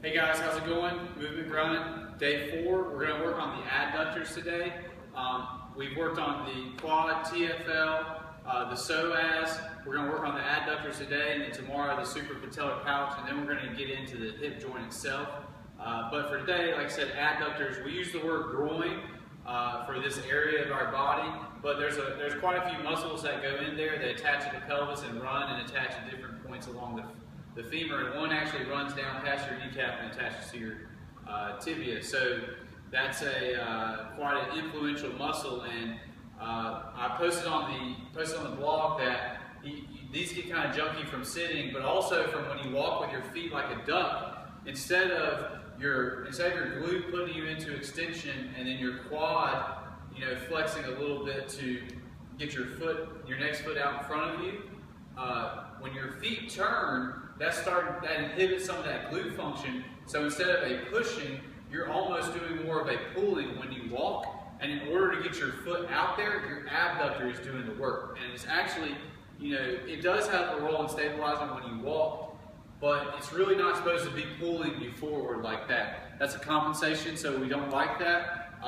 Hey guys, how's it going? Movement Groin, day 4. We're going to work on the adductors today. We've worked on the quad, TFL, the psoas. We're going to work on the adductors today, and then tomorrow the suprapatellar pouch, and then we're going to get into the hip joint itself. But for today, like I said, adductors, we use the word groin for this area of our body, but there's quite a few muscles that go in there. They attach to the pelvis and run and attach at different points along the femur, and one actually runs down past your kneecap and attaches to your tibia. So that's quite an influential muscle, and I posted on the blog that these get kind of junky from sitting, but also from when you walk with your feet like a duck. Instead of your glute putting you into extension and then your quad, flexing a little bit to get your next foot out in front of you. When your feet turn, that inhibits some of that glute function. So instead of a pushing, you're almost doing more of a pulling when you walk. And in order to get your foot out there, your abductor is doing the work. And it's actually, it does have a role in stabilizing when you walk, but it's really not supposed to be pulling you forward like that. That's a compensation, so we don't like that.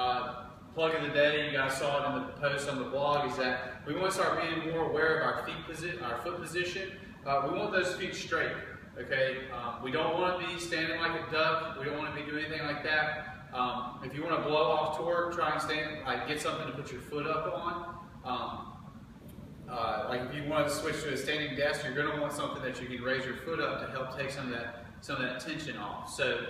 Plug of the day, you guys saw it in the post on the blog, is that we want to start being more aware of our foot position. We want those feet straight, okay? We don't want to be standing like a duck. We don't want to be doing anything like that. If you want to blow off torque, try and stand, get something to put your foot up on. Like if you want to switch to a standing desk, you're going to want something that you can raise your foot up to help take some of that tension off. So,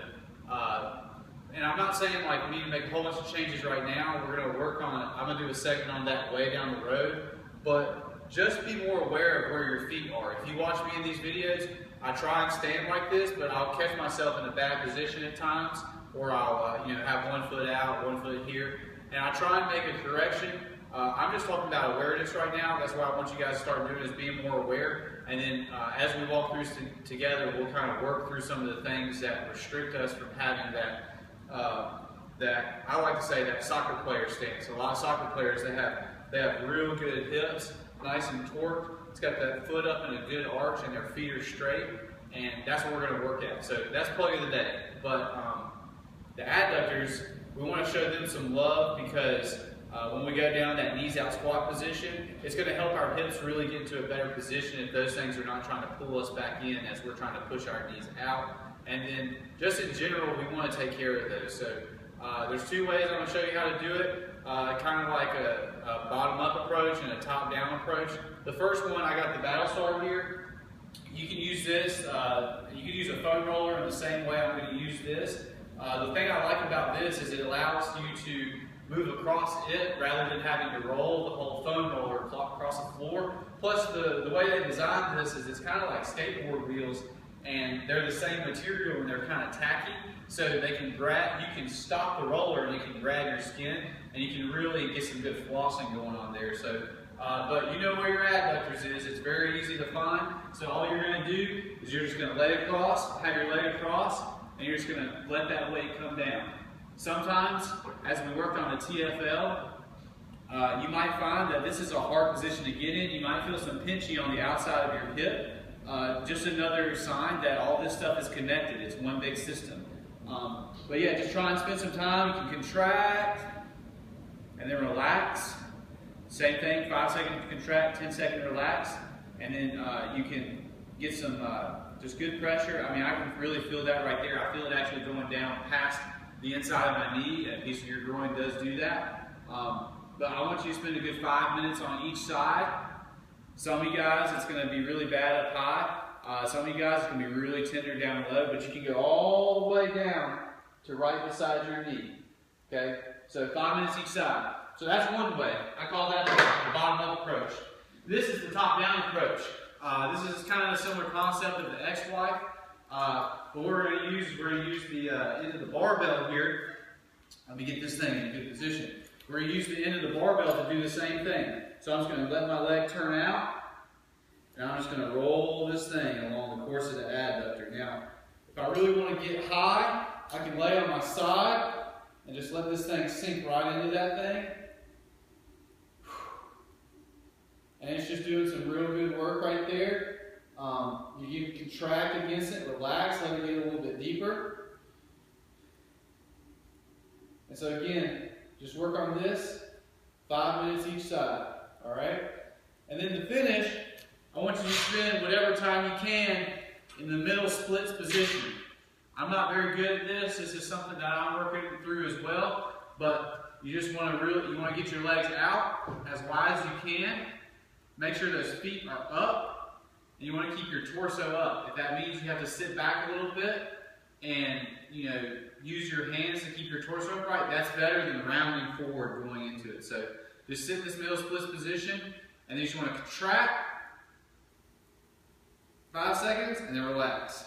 and I'm not saying like we need to make a whole bunch of changes right now. We're going to work on it. I'm going to do a segment on that way down the road. But just be more aware of where your feet are. If you watch me in these videos, I try and stand like this, but I'll catch myself in a bad position at times, or I'll have one foot out, one foot here, and I try and make a correction. I'm just talking about awareness right now. That's what I want you guys to start doing, is being more aware. And then as we walk through together, we'll kind of work through some of the things that restrict us from having that I like to say that soccer player stance. A lot of soccer players, they have real good hips, nice and torqued. It's got that foot up in a good arch, and their feet are straight, and that's what we're going to work at. So that's plug of the day. But the adductors, we want to show them some love, because when we go down that knees out squat position, it's going to help our hips really get into a better position if those things are not trying to pull us back in as we're trying to push our knees out. And then just in general, we want to take care of those. So there's 2 ways I'm going to show you how to do it. Kind of like a bottom-up approach and a top-down approach. The first one, I got the battle star here. You can use this. You can use a foam roller in the same way I'm going to use this. The thing I like about this is it allows you to move across it rather than having to roll the whole foam roller across the floor. Plus, the way they designed this is it's kind of like skateboard wheels, and they're the same material and they're kind of tacky. So they can you can stop the roller and it can grab your skin, and you can really get some good flossing going on there. So, but you know where your adductors is. It's very easy to find. So all you're going to do is you're just going to lay across, have your leg across, and you're just going to let that weight come down. Sometimes, as we worked on the TFL, you might find that this is a hard position to get in. You might feel some pinchy on the outside of your hip. Just another sign that all this stuff is connected. It's one big system. But yeah, just try and spend some time. You can contract and then relax. Same thing, 5 seconds contract, 10-second relax. And then you can get some just good pressure. I mean, I can really feel that right there. I feel it actually going down past the inside of my knee. A piece of your groin does do that. But I want you to spend a good 5 minutes on each side. Some of you guys, it's going to be really bad up high. Some of you guys, it's going to be really tender down low, but you can go all the way down to right beside your knee. Okay? So 5 minutes each side. So that's one way. I call that the bottom-up approach. This is the top-down approach. This is kind of a similar concept of the X-wipe. But we're going to use the end of the barbell here. Let me get this thing in a good position. We're going to use the end of the barbell to do the same thing. So I'm just going to let my leg turn out, and I'm just going to roll this thing along the course of the adductor. Now, if I really want to get high, I can lay on my side and just let this thing sink right into that thing. And it's just doing some real good work right there. You can contract against it, relax, let it get a little bit deeper. And so again, just work on this, 5 minutes each side, all right? And then to finish, I want you to spend whatever time you can in the middle splits position. I'm not very good at this. This is something that I'm working through as well, but you just want to get your legs out as wide as you can. Make sure those feet are up, and you want to keep your torso up. If that means you have to sit back a little bit and use your hands to keep your torso upright, that's better than rounding forward going into it. So just sit in this middle splits position, and then you just want to contract 5 seconds, and then relax.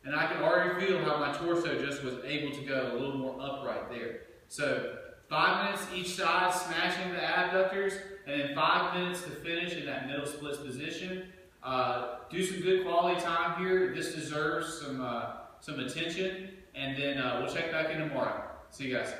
And I can already feel how my torso just was able to go a little more upright there. So 5 minutes each side, smashing the abductors, and then 5 minutes to finish in that middle splits position. Do some good quality time here. This deserves some attention, and then we'll check back in tomorrow. See you guys.